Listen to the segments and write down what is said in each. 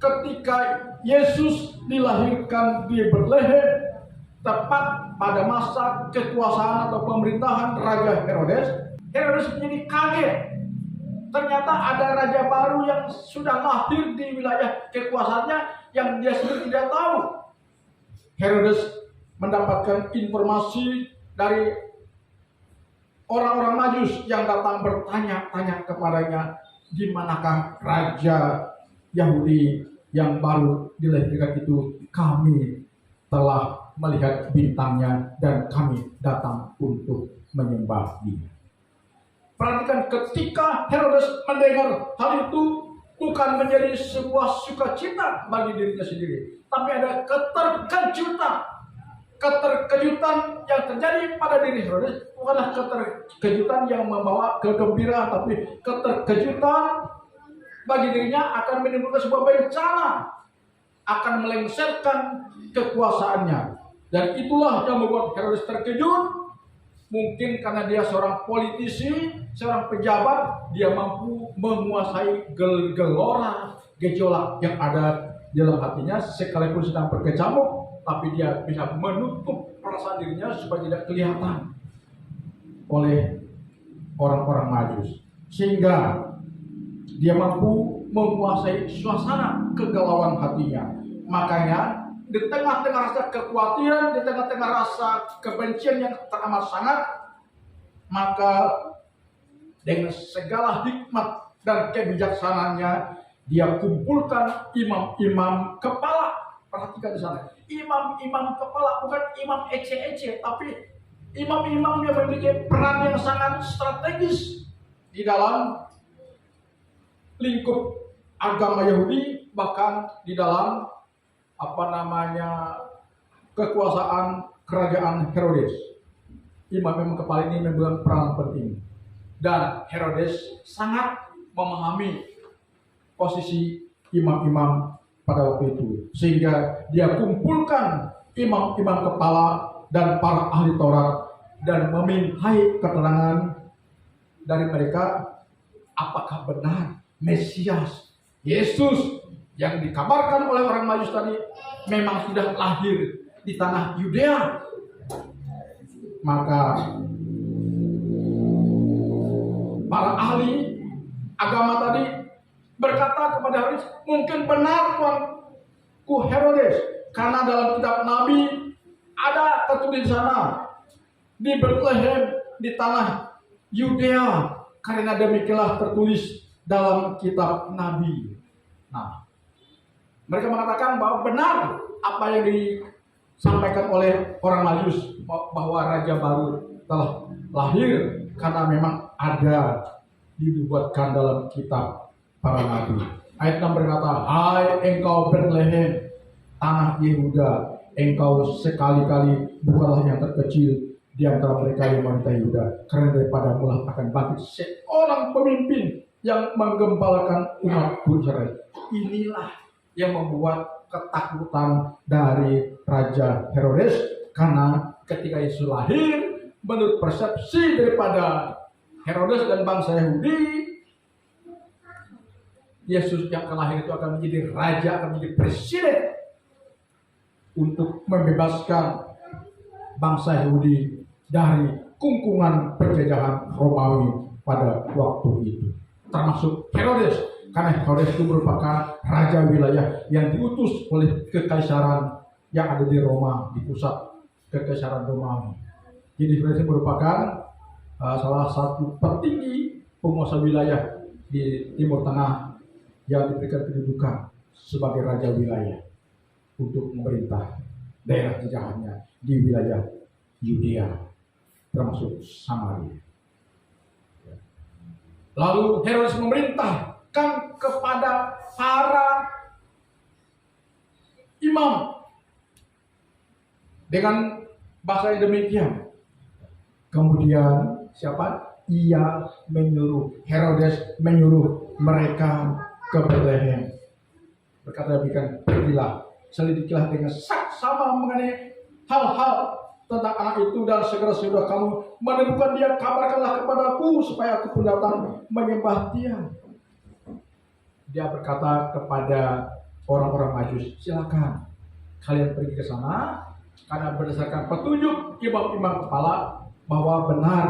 ketika Yesus dilahirkan di Betlehem, tepat pada masa kekuasaan atau pemerintahan Raja Herodes, Herodes menjadi kaget. Ternyata ada raja baru yang sudah lahir di wilayah kekuasaannya yang dia sendiri tidak tahu. Herodes mendapatkan informasi dari orang-orang Majus yang datang bertanya-tanya kepadanya, di manakah raja Yahudi yang baru dilahirkan itu? Kami telah melihat bintangnya dan kami datang untuk menyembah dia. Perhatikan, ketika Herodes mendengar hal itu, bukan menjadi sebuah sukacita bagi dirinya sendiri, tapi ada keterkejutan yang terjadi pada diri Herodes. Bukanlah keterkejutan yang membawa kegembiraan, tapi keterkejutan bagi dirinya akan menimbulkan sebuah bencana, akan melengsarkan kekuasaannya. Dan itulah yang membuat Herodes terkejut. Mungkin karena dia seorang politisi, seorang pejabat, dia mampu menguasai gelora, gejolak yang ada di dalam hatinya, sekalipun sedang berkecamuk, tapi dia bisa menutup perasaan dirinya supaya tidak kelihatan oleh orang-orang Majus, sehingga dia mampu menguasai suasana kegalauan hatinya. Makanya di tengah-tengah rasa kekhawatiran, di tengah-tengah rasa kebencian yang teramat sangat, maka dengan segala hikmat dan kebijaksanaannya, dia kumpulkan imam-imam kepala. Perhatikan di sana, imam-imam kepala, bukan imam ece-ece, tapi imam-imam yang memiliki peran yang sangat strategis di dalam lingkup agama Yahudi, bahkan di dalam kekuasaan kerajaan Herodes. Imam-imam kepala ini memegang peran penting, dan Herodes sangat memahami posisi imam-imam pada waktu itu, sehingga dia kumpulkan imam-imam kepala dan para ahli Taurat dan memintai keterangan dari mereka, apakah benar Mesias Yesus yang dikabarkan oleh orang Majus tadi memang sudah lahir di tanah Yudea. Maka para ahli agama tadi berkata kepada Herodes, mungkin benar Tuanku Herodes, karena dalam kitab Nabi ada tertulis di sana, di Betlehem di tanah Yudea, karena demikianlah tertulis dalam kitab Nabi. Nah, mereka mengatakan bahwa benar apa yang disampaikan oleh orang Majus, bahwa raja baru telah lahir, karena memang ada dibuatkan dalam kitab para nabi. Ayat 6 berkata, hai engkau Betlehem, tanah Yehuda, engkau sekali-kali bukanlah yang terkecil di antara mereka yang wanita Yehuda, karena daripada mula akan bangkit seorang pemimpin yang menggembalakan umatku Israel. Inilah yang membuat ketakutan dari Raja Herodes, karena ketika Yesus lahir, menurut persepsi daripada Herodes dan bangsa Yahudi, Yesus yang akan lahir itu akan menjadi raja, akan menjadi presiden untuk membebaskan bangsa Yahudi dari kungkungan penjajahan Romawi pada waktu itu, termasuk Herodes. Karena Herodes itu merupakan raja wilayah yang diutus oleh kekaisaran yang ada di Roma, di pusat kekaisaran Romawi. Jadi Herodes merupakan salah satu petinggi penguasa wilayah di Timur Tengah yang diberikan kedudukan sebagai raja wilayah untuk memerintah daerah jajahannya di wilayah Yudea, termasuk Samaria. Lalu Herodes memerintahkan kepada para imam dengan bahasa yang demikian. Kemudian siapa? Ia menyuruh, Herodes menyuruh mereka ke Betlehem. Berkata demikian, pergilah, selidikilah dengan saksama mengenai hal-hal tentang anak itu, dan segera sudah kamu menemukan dia, kabarkanlah kepadaku supaya aku pun datang menyembah dia. Dia berkata kepada orang-orang Majus, silakan kalian pergi ke sana, karena berdasarkan petunjuk imam-imam kepala bahwa benar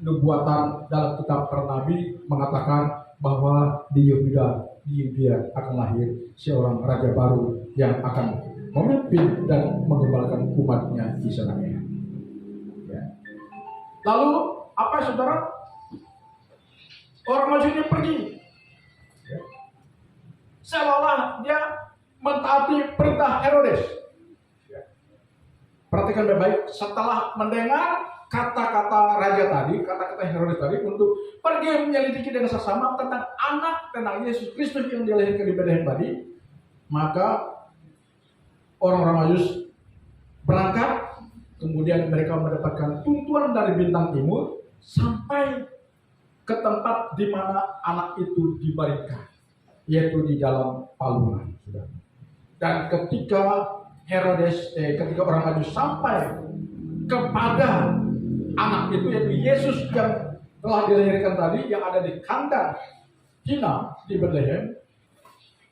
nubuatan dalam kitab para nabi mengatakan bahwa di Yudea akan lahir seorang raja baru yang akan memimpin dan mengembalakan umatnya di sana. Ya. Lalu apa saudara? Orang Majus ini pergi, ya. Seolah dia mentaati perintah Herodes. Perhatikan baik-baik, setelah mendengar kata-kata raja tadi, kata-kata Herodes tadi untuk pergi menyelidiki dengan seksama tentang tentang Yesus Kristus yang dilahirkan di Betlehem tadi, maka orang-orang Majus berangkat, kemudian mereka mendapatkan tuntunan dari bintang timur sampai ke tempat di mana anak itu dibaringkan, yaitu di dalam palungan. Dan ketika ketika orang Majus sampai kepada anak itu, yaitu Yesus yang telah dilahirkan tadi, yang ada di kandang Hina di Betlehem,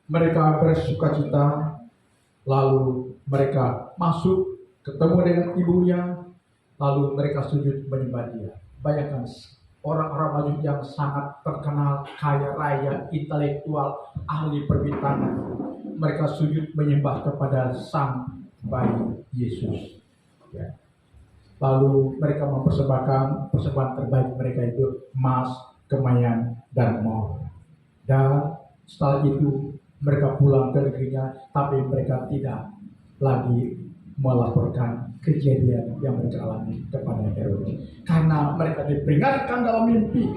mereka bersukacita, lalu mereka masuk, ketemu dengan ibunya, lalu mereka sujud menyembah dia. Bayangkan orang-orang Majus yang sangat terkenal, kaya raya, intelektual, ahli perbintangan, mereka sujud menyembah kepada sang bayi Yesus. Ya. Lalu mereka mempersembahkan persembahan terbaik mereka itu emas, kemayan, dan mawar. Dan setelah itu mereka pulang ke negerinya, tapi mereka tidak lagi melaporkan kejadian yang mereka alami kepada Herodes, karena mereka diperingatkan dalam mimpi.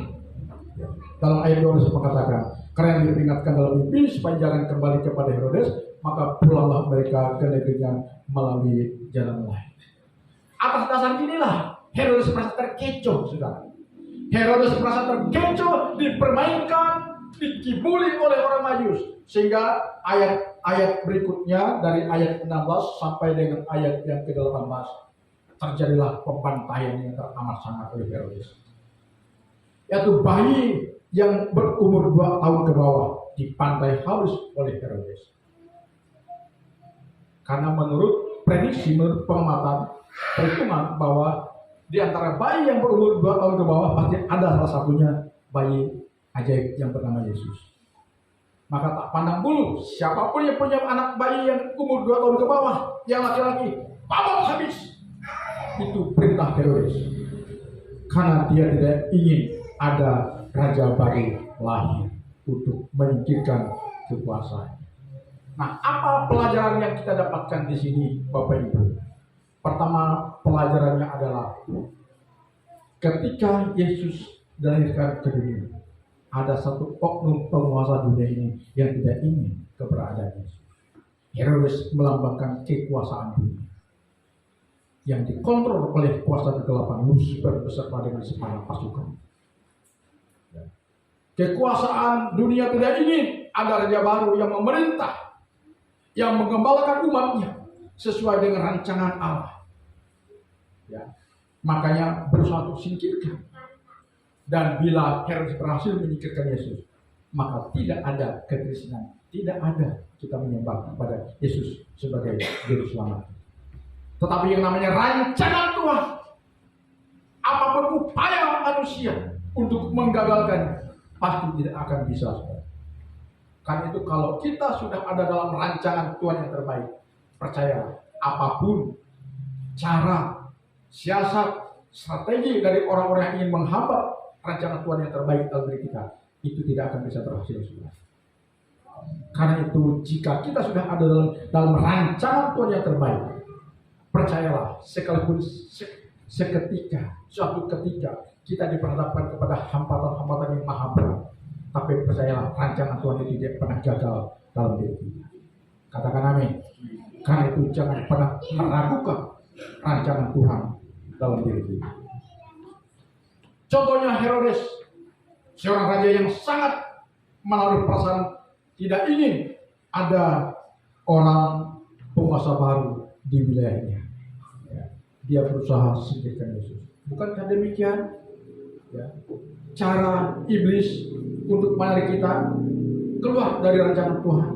Dalam ayat 12 mengatakan, karena diperingatkan dalam mimpi supaya jangan kembali kepada Herodes, maka pulanglah mereka ke negerinya melalui jalan lain. Atas dasar inilah Herodes merasa terkecoh, saudara. Herodes merasa terkecoh, dipermainkan, dikibuli oleh orang Majus, sehingga ayat-ayat berikutnya dari ayat 16 sampai dengan ayat yang ke-18 terjadilah pembantaian yang teramat sangat oleh Herodes. Yaitu bayi yang berumur 2 tahun ke bawah dipantai halus oleh Herodes. Karena menurut prediksi, menurut pengamatan, perhitungan bahwa di antara bayi yang berumur 2 tahun ke bawah pasti ada salah satunya bayi ajaib yang bernama Yesus. Maka tak pandang bulu, siapapun yang punya anak bayi yang umur 2 tahun ke bawah, yang laki-laki, babat habis. Itu perintah Herodes. Karena dia tidak ingin ada raja baru lahir untuk menyingkirkan kekuasaan. Nah, apa pelajaran yang kita dapatkan di sini, Bapak Ibu? Pertama, pelajarannya adalah ketika Yesus dilahirkan ke dunia, ada satu oknum penguasa dunia ini yang tidak ingin keberadaan Yesus. Herodes melambangkan kekuasaan dunia yang dikontrol oleh kuasa kegelapan Lucifer beserta dengan sepanjang pasukan. Kekuasaan dunia tidak ingin ada raja baru yang memerintah, yang mengembalakan umatnya sesuai dengan rancangan Allah. Ya. Makanya berusaha untuk singkirkan. Dan bila Herodes berhasil menyingkirkan Yesus, maka tidak ada kekristenan, tidak ada kita menyembah kepada Yesus sebagai juru selamat. Tetapi yang namanya rancangan Tuhan, apapun upaya manusia untuk menggagalkannya, pasti tidak akan bisa. Karena itu kalau kita sudah ada dalam rancangan Tuhan yang terbaik, percayalah, apapun cara, siasat, strategi dari orang-orang yang ingin menghambat rancangan Tuhan yang terbaik dalam diri kita, itu tidak akan bisa berhasil. Karena itu jika kita sudah ada dalam rancangan Tuhan yang terbaik, percayalah, sekalipun seketika, suatu ketika kita diperhadapkan kepada hambatan-hambatan yang maha berat, tapi percayalah, rancangan Tuhan itu tidak pernah gagal dalam diri kita. Katakan amin. Karena itu jangan pernah meragukan rancangan Tuhan dalam diri kita. Contohnya Herodes, seorang raja yang sangat menaruh perasaan tidak ingin ada orang penguasa baru di wilayahnya. Dia berusaha singkirkan Yesus. Bukankah demikian? Ya. Cara iblis untuk menarik kita keluar dari rancangan Tuhan.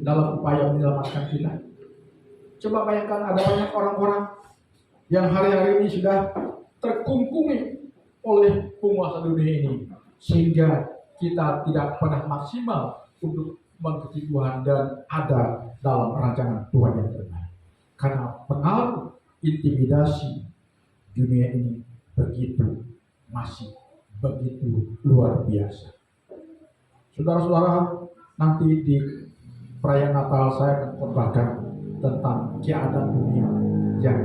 dalam upaya menyelamatkan kita. Coba bayangkan ada banyak orang-orang yang hari-hari ini sudah terkungkungi oleh penguasa dunia ini, sehingga kita tidak pernah maksimal untuk mengikuti Tuhan dan ada dalam rancangan Tuhan yang terbaik. Karena pengaruh intimidasi dunia ini masih begitu luar biasa. Saudara-saudara, nanti di perayaan Natal saya akan khotbahkan tentang keadaan dunia yang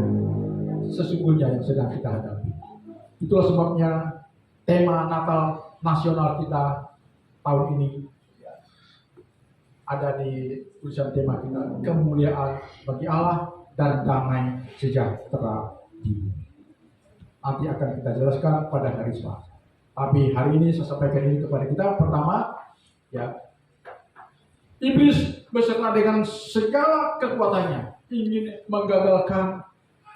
sesungguhnya yang sedang kita hadapi. Itulah sebabnya tema Natal nasional kita tahun ini ada di tulisan tema kita, kemuliaan bagi Allah dan damai sejahtera di bumi. Nanti akan kita jelaskan pada hari Selasa. Tapi hari ini saya sampaikan ini kepada kita. Pertama, ya, iblis beserta dengan segala kekuatannya ingin menggagalkan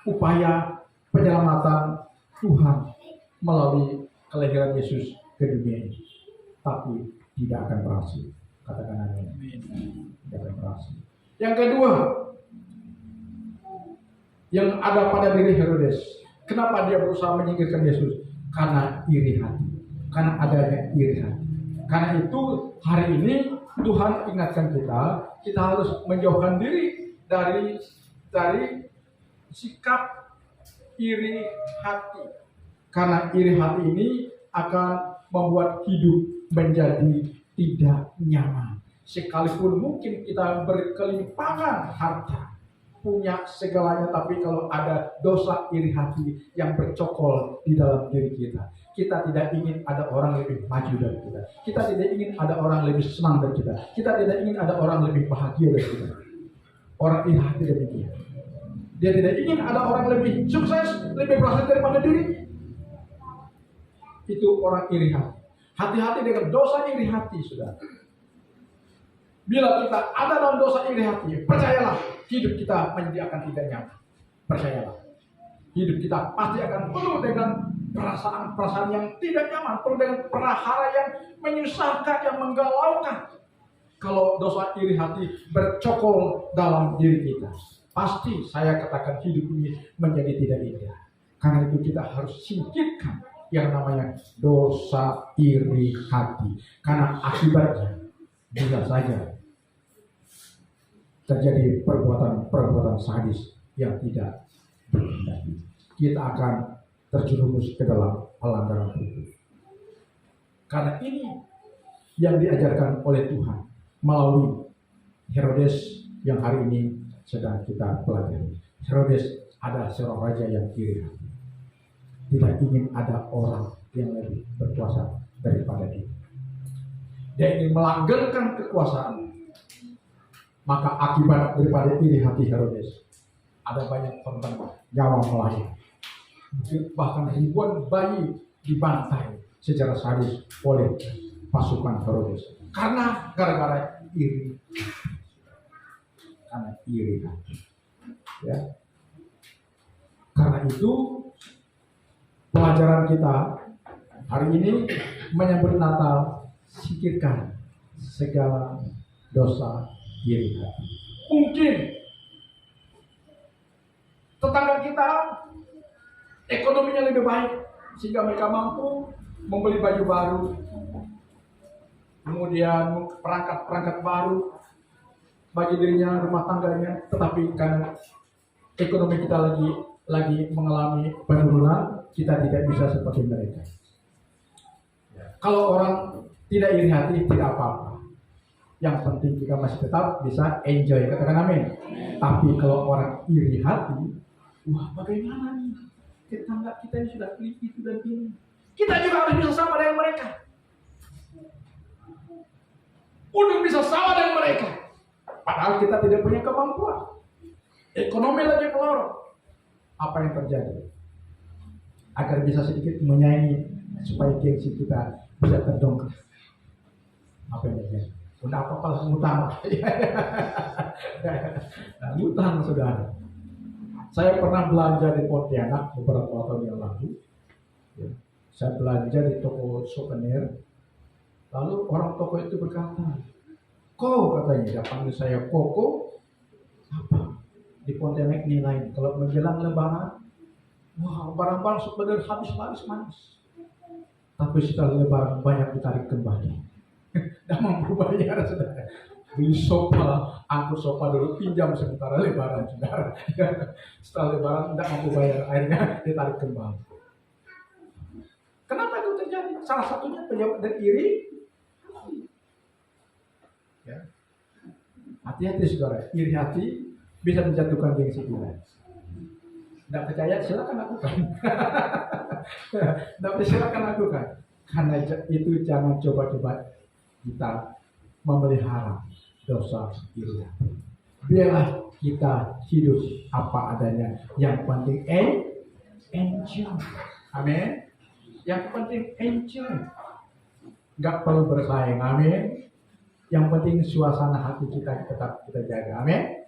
upaya penyelamatan Tuhan melalui kelahiran Yesus ke dunia ini. Tapi tidak akan berhasil. Katakan amin. Tidak akan berhasil. Yang kedua, yang ada pada diri Herodes. Kenapa dia berusaha menyingkirkan Yesus? Karena iri hati. Karena adanya iri hati. Karena itu hari ini Tuhan ingatkan kita harus menjauhkan diri dari sikap iri hati. Karena iri hati ini akan membuat hidup menjadi tidak nyaman. Sekalipun mungkin kita berkelimpangan harta, punya segalanya, tapi kalau ada dosa iri hati yang bercokol di dalam diri kita, kita tidak ingin ada orang lebih maju dari kita. Kita tidak ingin ada orang lebih senang dari kita. Kita tidak ingin ada orang lebih bahagia dari kita. Orang iri hati demikian. Dia tidak ingin ada orang lebih sukses, lebih berhasil daripada diri. Itu orang iri hati. Hati-hati dengan dosa iri hati, saudara. Bila kita ada dalam dosa iri hati, percayalah, hidup kita menjadi akan tidak nyaman. Percayalah, hidup kita pasti akan penuh dengan perasaan-perasaan yang tidak nyaman, penuh dengan prahara yang menyusahkan, yang menggalaukan. Kalau dosa iri hati bercokol dalam diri kita, pasti saya katakan hidup ini menjadi tidak indah. Karena itu kita harus singkirkan yang namanya dosa iri hati. Karena akibatnya bisa saja terjadi perbuatan sadis yang tidak dikehendaki. Kita akan terjerumus ke dalam pelanggaran hukum. Karena ini yang diajarkan oleh Tuhan melalui Herodes yang hari ini sedang kita pelajari. Herodes adalah seorang raja yang iri hati. Tidak ingin ada orang yang lebih berkuasa daripada dia. Dia ingin melanggengkan kekuasaan. Maka akibat daripada iri hati Herodes, ada banyak korban nyawa melayang. Bahkan ribuan bayi dibantai secara sadis oleh pasukan Herodes. Karena gara-gara iri. Karena iri hati. Ya. Karena itu pelajaran kita hari ini menyambut Natal, singkirkan segala dosa iri hati. Mungkin tetangga kita ekonominya lebih baik sehingga mereka mampu membeli baju baru, kemudian perangkat-perangkat baru bagi dirinya, rumah tangganya, tetapi karena ekonomi kita lagi mengalami penurunan, kita tidak bisa seperti mereka. Kalau orang tidak iri hati, tidak apa-apa. Yang penting kita masih tetap bisa enjoy, katakan amin. Tapi kalau orang iri hati, wah bagaimana nih? Tetangga kita ini sudah beli itu dan ini. Kita juga harus bisa sama dengan mereka. Untuk bisa sama dengan mereka. Padahal kita tidak punya kemampuan. Ekonomi lagi melorot. Apa yang terjadi? Agar bisa sedikit menyaingi supaya gengsi kita bisa terdongkrak. Apa yang terjadi? Udah apa-apa langsung utang. Utang, saudara. Saya pernah belanja di Pontianak beberapa tahun yang lalu. Saya belanja di toko souvenir. Lalu orang toko itu berkata, Ko katanya, dia panggil saya Koko. Apa? Di Pontianak nilai. Kalau menjelang Lebaran, wah barang-barang sebenarnya habis laris manis. Tapi setelah Lebaran banyak ditarik kembali. Tidak mampu bayar, saudara. Beli sofa, angkut sofa dulu, pinjam sementara Lebaran, saudara. Setelah Lebaran tidak mampu bayar, akhirnya ditarik kembali. Kenapa itu terjadi? Salah satunya penyebab dari iri. Ya. Hati-hati saudara, iri hati bisa menjatuhkan gengsi kita. Tidak percaya silakan lakukan. Tidak silakan lakukan. Karena itu jangan coba-coba kita memelihara dosa iri hati. Biarlah kita hidup apa adanya. Yang penting enjoy. Amin. Yang penting enjoy. Gak perlu bersaing. Amin. Yang penting suasana hati kita tetap kita jaga. Amin.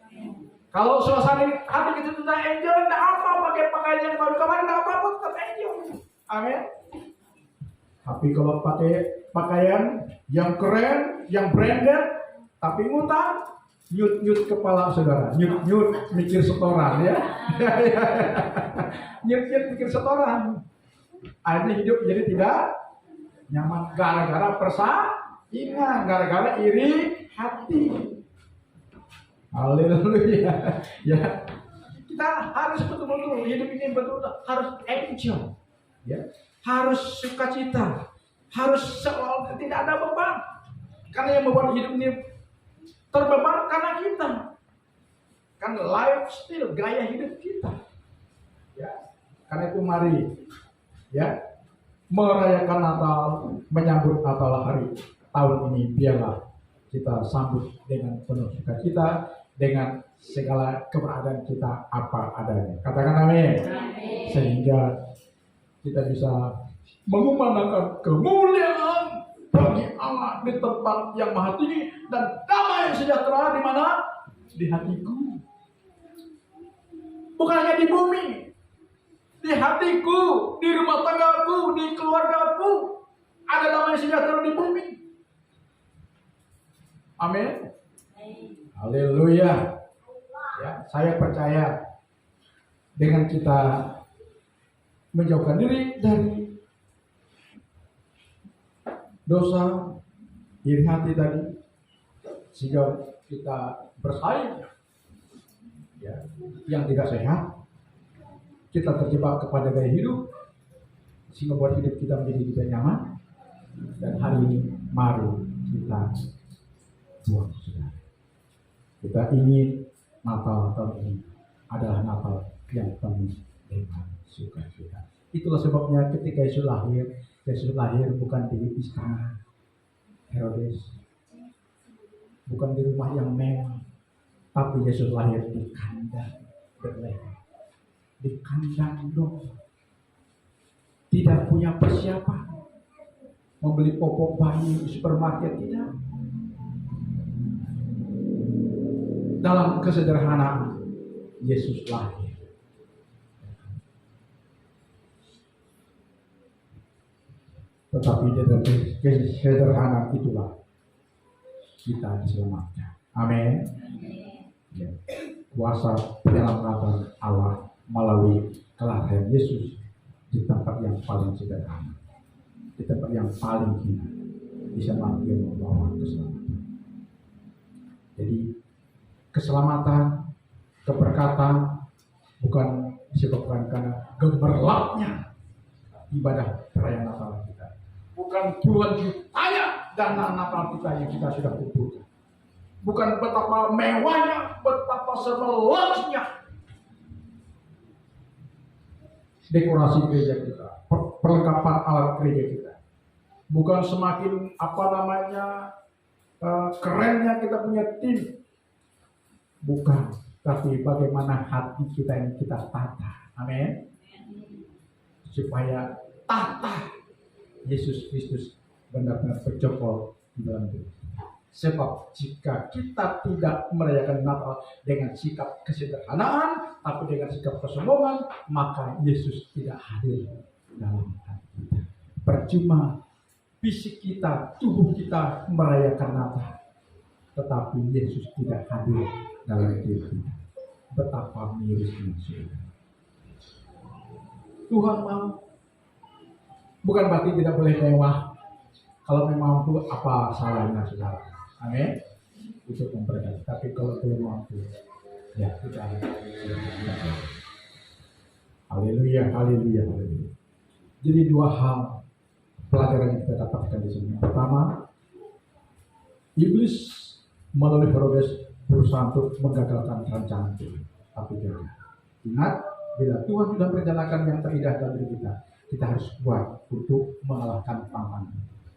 Kalau suasana hati kita tetap enjoy, tidak apa pakai pakaian yang baru kemarin, tidak apa-apa tetap enjoy. Amin. Tapi kalau pakai pakaian yang keren, yang branded, tapi ngutang, nyut kepala saudara, nyut mikir setoran ya. nyut mikir setoran. Akhirnya hidup jadi tidak nyaman gara-gara persaingan, gara-gara iri hati. Haleluya. Ya. Kita harus betul-betul hidup ini betul-betul harus enjoy. Ya. Harus sukacita. Harus seolah tidak ada beban. Karena yang membuat hidup ini terbeban karena kita. Kan lifestyle, gaya hidup kita. Ya. Karena itu mari ya merayakan Natal, menyambut Natal hari tahun ini, biarlah kita sambut dengan penuh sukacita, dengan segala keberadaan kita apa adanya. Katakan amin. Sehingga kita bisa mengumandangkan kemuliaan bagi Allah di tempat yang maha tinggi dan damai sejahtera di mana? Di hatiku. Bukan hanya di bumi. Di hatiku, di rumah tanggaku, di keluargaku ada damai sejahtera di bumi. Amin. Haleluya. Ya, saya percaya dengan kita menjauhkan diri dari dosa, iri hati tadi, sehingga kita bersaing ya, yang tidak sehat. Kita terjebak kepada gaya hidup sehingga buat hidup kita menjadi tidak nyaman. Dan hari ini mari kita buang saudara. Kita ingin Natal tahun ini adalah Natal yang penuh dengan sukacita. Itulah sebabnya ketika Yesus lahir bukan di istana Herodes, bukan di rumah yang mewah, tapi Yesus lahir di kandang Betlehem. Di kandang domba, tidak punya persiapan, membeli popok bayi di supermarket, tidak. Dalam kesederhanaan Yesus lahir. Tetapi dalam kesederhanaan itulah kita diselamatkan. Amin. Ya. Kuasa penyelamatan Allah melalui kelahiran Yesus di tempat yang paling sederhana, di tempat yang paling hina, bisa mampu membawa keselamatan. Jadi keselamatan, keberkatan bukan disebabkan karena gemerlapnya ibadah perayaan Natal kita, bukan puluhan juta dana Natal kita yang kita sudah kumpulkan, bukan betapa mewahnya, betapa semelasnya dekorasi gereja kita, perlengkapan alat gereja kita, bukan semakin kerennya kita punya tim, bukan, tapi bagaimana hati kita yang kita tata, amin, supaya tata Yesus Kristus benar-benar bercokol di dalam diri. Sebab jika kita tidak merayakan Natal dengan sikap kesederhanaan, tapi dengan sikap kesombongan, maka Yesus tidak hadir dalam hati kita. Percuma fisik kita, tubuh kita merayakan Natal. tetapi Yesus tidak hadir dalam hidup kita. Betapa mirisnya saudara. Tuhan mau. Bukan berarti tidak boleh mewah. Kalau memang mampu, apa salahnya saudara? Amin. Itu memberkati. Tapi kalau belum mampu, ya kita harus. Haleluya, haleluya, haleluya. Jadi dua hal pelajaran yang kita dapatkan di sini. Pertama, iblis melalui Herodes berusaha untuk menggagalkan rancangan Tuhan. Tapi jangan. Ingat, bila Tuhan sudah merencanakan yang terindah dalam diri kita, kita harus kuat untuk mengalahkan tantangan.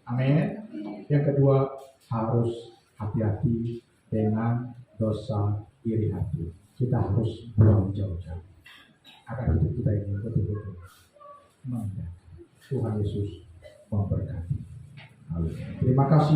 Amin. Yang kedua, harus hati-hati dengan dosa iri hati. Kita harus buang jauh-jauh. Agar hidup kita ini betul-betul menjaga. Tuhan Yesus memberkati. Terima kasih.